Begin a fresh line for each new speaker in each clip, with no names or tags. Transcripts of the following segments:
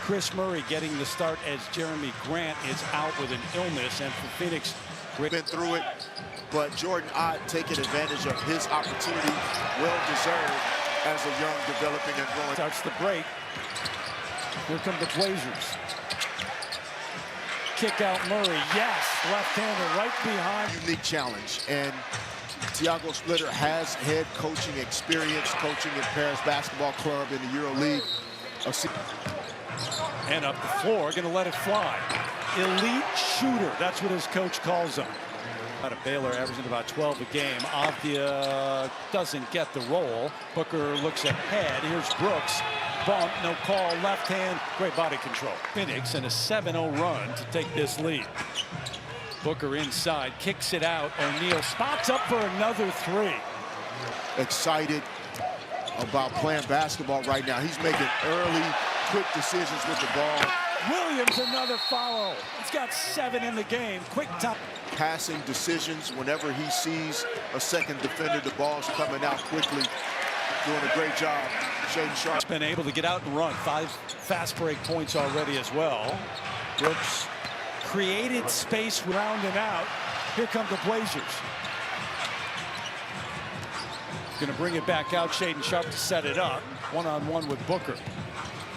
Kris Murray getting the start as Jeremy Grant is out with an illness. And for Phoenix,
been through it, but Jordan Ott taking advantage of his opportunity, well-deserved as a young, developing and growing.
Starts the break. Here come the Blazers. Kick out Murray, yes, left-hander right behind.
Unique challenge, and Tiago Splitter has head coaching experience, coaching at Paris Basketball Club in the EuroLeague.
And up the floor, gonna let it fly. Elite shooter, that's what his coach calls him. Out of Baylor, averaging about 12 a game. Avdia doesn't get the roll. Booker looks ahead. Here's Brooks. Bump, no call, left hand, great body control. Phoenix and a 7-0 run to take this lead. Booker inside, kicks it out. O'Neal spots up for another three.
Excited about playing basketball right now. He's making early, quick decisions with the ball.
Williams, another foul. He's got 7 in the game. Quick time.
Passing decisions whenever he sees a second defender, the ball's coming out quickly. Doing a great job. Shaedon Sharpe.
He's been able to get out and run. 5 fast break points already as well. Brooks created space round and out. Here come the Blazers. Going to bring it back out. Shaedon Sharpe to set it up. One-on-one with Booker.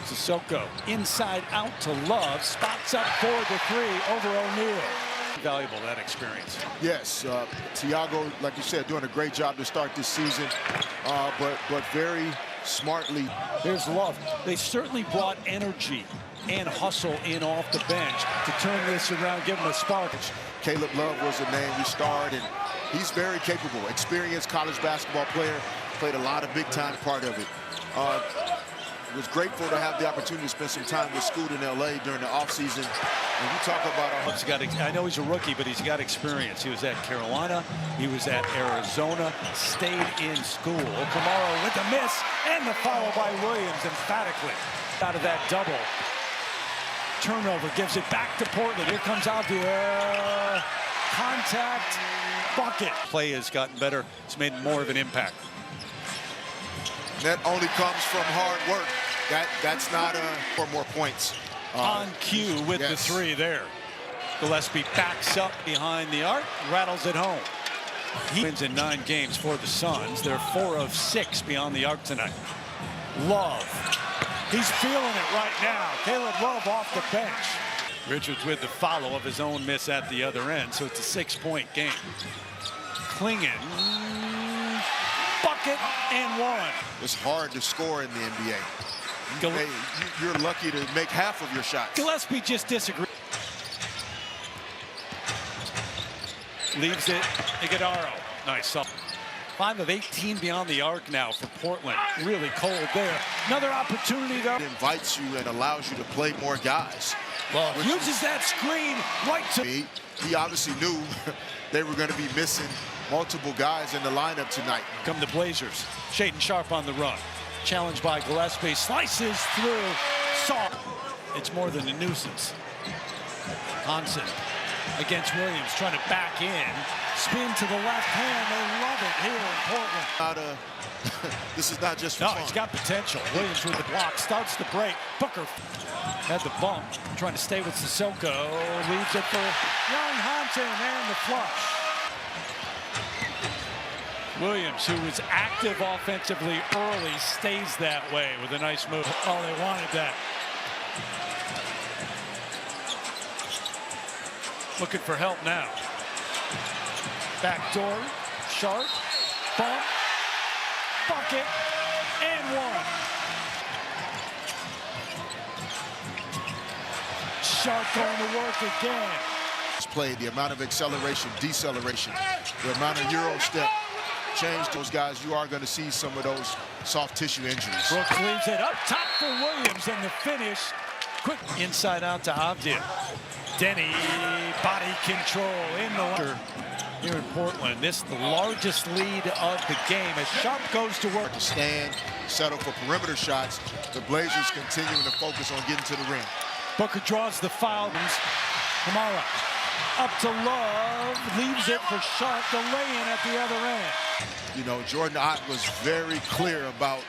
Sissoko inside out to Love. Spots up for the three over O'Neal. Valuable, that experience.
Yes, Tiago, like you said, doing a great job to start this season, but very smartly.
Here's Love. They certainly brought energy and hustle in off the bench to turn this around, give him a spark.
Caleb Love was a name we starred, and he's very capable, experienced college basketball player, played a lot of big-time part of it. Was grateful to have the opportunity to spend some time with Scoot in LA during the offseason. And you talk about
I know he's a rookie, but he's got experience. He was at Carolina, he was at Arizona, stayed in school. Kamara with the miss and the foul by Williams emphatically. Out of that double. Turnover gives it back to Portland. Here comes Avdia. Contact, bucket. Play has gotten better. It's made more of an impact.
That only comes from hard work. That's not for more points.
On cue with the three there. Gillespie backs up behind the arc, rattles it home. He wins in 9 games for the Suns. They're 4 of 6 beyond the arc tonight. Love. He's feeling it right now. Caleb Love off the bench. Richards with the follow of his own miss at the other end, so it's a 6-point game. Clingan. Bucket and 1.
It's hard to score in the NBA. You're lucky to make half of your shots.
Gillespie just disagrees. Leaves it. Iguodala. Nice. 5 of 18 beyond the arc now for Portland. Really cold there. Another opportunity though.
It invites you and allows you to play more guys.
Well, uses that screen right to.
He obviously knew they were going to be missing multiple guys in the lineup tonight.
Come the Blazers. Shaedon Sharpe on the run. Challenged by Gillespie. Slices through. Soft. It's more than a nuisance. Hansen against Williams, trying to back in. Spin to the left hand. They love it here in Portland.
This is not just for fun.
He's got potential. Williams with the block. Starts the break. Booker had the bump. Trying to stay with Sissoko. Leaves it for young Hansen and the flush. Williams, who was active offensively early, stays that way with a nice move. Oh, they wanted that. Looking for help now. Backdoor, Sharpe, bump, bucket, and 1. Sharpe going to work again.
Played the amount of acceleration, deceleration, the amount of Euro step. Change those guys, you are going to see some of those soft tissue injuries.
Brooks leaves it up top for Williams, and the finish. Quick inside out to Avdia. Denny, body control in the here in Portland. This the largest lead of the game as Sharpe goes to work.
To stand, settle for perimeter shots. The Blazers continuing to focus on getting to the rim.
Booker draws the foul. Kamara up to Love, leaves it for Sharpe, the lay-in at the other end.
You know, Jordan Ott was very clear about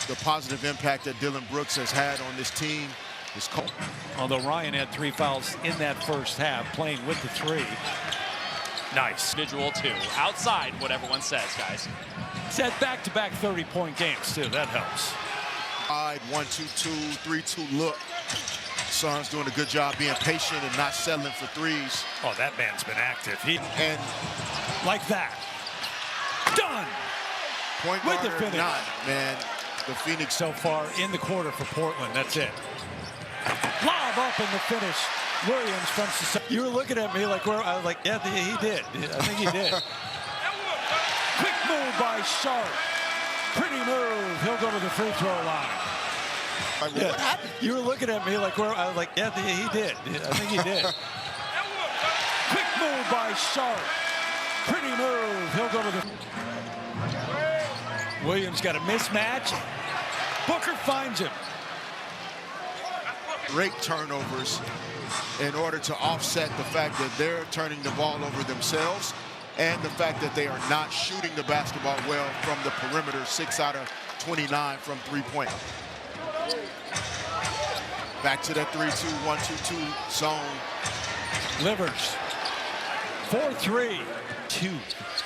the positive impact that Dillon Brooks has had on this team. It's cold.
Although Ryan had 3 fouls in that first half, playing with the 3. Nice.
Individual 2. Outside, what everyone says, guys.
Said back-to-back 30-point games, too. That helps.
1-2-2, 3-2 look. Suns doing a good job being patient and not settling for threes.
Oh, that man's been active.
And
Like that. Done!
point
With
guard
the
or
finish.
not, man, the Phoenix
So far in the quarter for Portland. That's it. Lob up in the finish. Williams from Sasaki. You were looking at me like, I was like, yeah, he did. I think he did. Quick move by Sharp. Pretty move. He'll go to the free throw line.
Like, what happened?
You were looking at me like, I was like, yeah, he did. I think he did. Quick move by Sharp. Pretty move. He'll go to the... Williams got a mismatch. Booker finds him.
Great turnovers in order to offset the fact that they're turning the ball over themselves and the fact that they are not shooting the basketball well from the perimeter. 6 out of 29 from three-point. Back to that 3-2, 1-2-2 zone.
Livers. 4-3. 2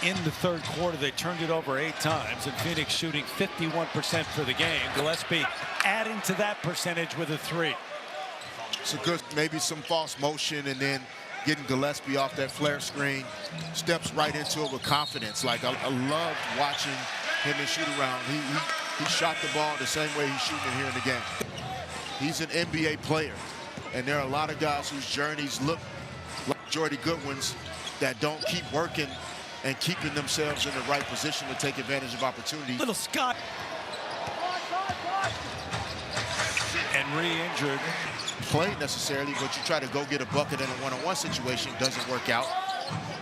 in the third quarter. They turned it over 8 times, and Phoenix shooting 51% for the game. Gillespie adding to that percentage with a 3.
It's a good, maybe some false motion, and then getting Gillespie off that flare screen. Steps right into it with confidence. Like, I loved watching him in shoot around. He shot the ball the same way he's shooting it here in the game. He's an NBA player, and there are a lot of guys whose journeys look like Jordy Goodwin's that don't keep working and keeping themselves in the right position to take advantage of opportunities.
Little Scott. And re-injured.
Play necessarily, but you try to go get a bucket in a one-on-one situation, doesn't work out.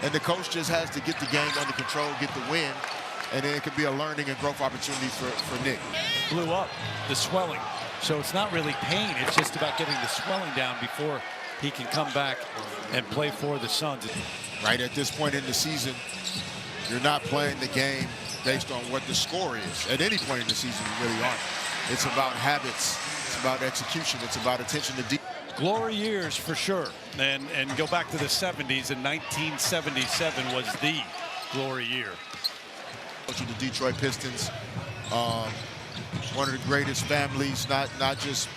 And the coach just has to get the game under control, get the win, and then it could be a learning and growth opportunity for Nick.
Blew up the swelling. So it's not really pain. It's just about getting the swelling down before he can come back and play for the Suns.
Right at this point in the season, you're not playing the game based on what the score is. At any point in the season, you really aren't. It's about habits. It's about execution. It's about attention to detail.
Glory years for sure. And go back to the 70s, and 1977 was the glory year.
Coaching the Detroit Pistons, one of the greatest families, not just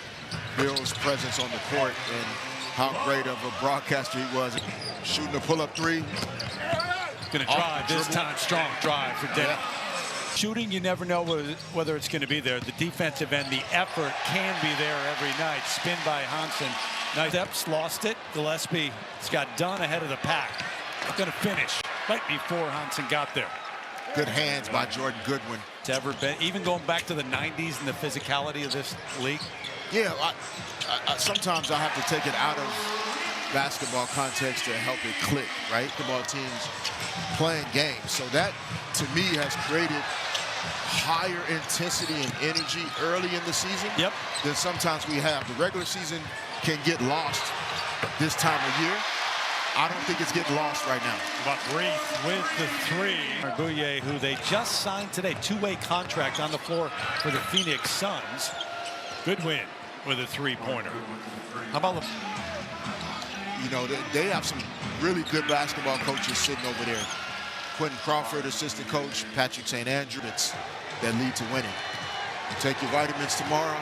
Bill's presence on the court and how great of a broadcaster he was. Shooting a pull-up 3.
Going to drive this time, strong drive for Denny.
Yeah.
Shooting, you never know whether it's going to be there. The defensive end, the effort can be there every night. Spin by Hansen. Nice steps, lost it. Gillespie has got done ahead of the pack. Going to finish right before Hansen got there.
Good hands by Jordan Goodwin.
It's ever been, even going back to the 90s and the physicality of this league.
Yeah, I sometimes I have to take it out of basketball context to help it click, right? Basketball teams playing games. So that, to me, has created higher intensity and energy early in the season than sometimes we have. The regular season can get lost this time of year. I don't think it's getting lost right now.
But Reith with the 3. Bouye, who they just signed today, 2-way contract on the floor for the Phoenix Suns. Good win with a 3-pointer. How about the...
You know, they have some really good basketball coaches sitting over there. Quentin Crawford, assistant coach, Patrick St. Andrew, that lead to winning. You take your vitamins tomorrow,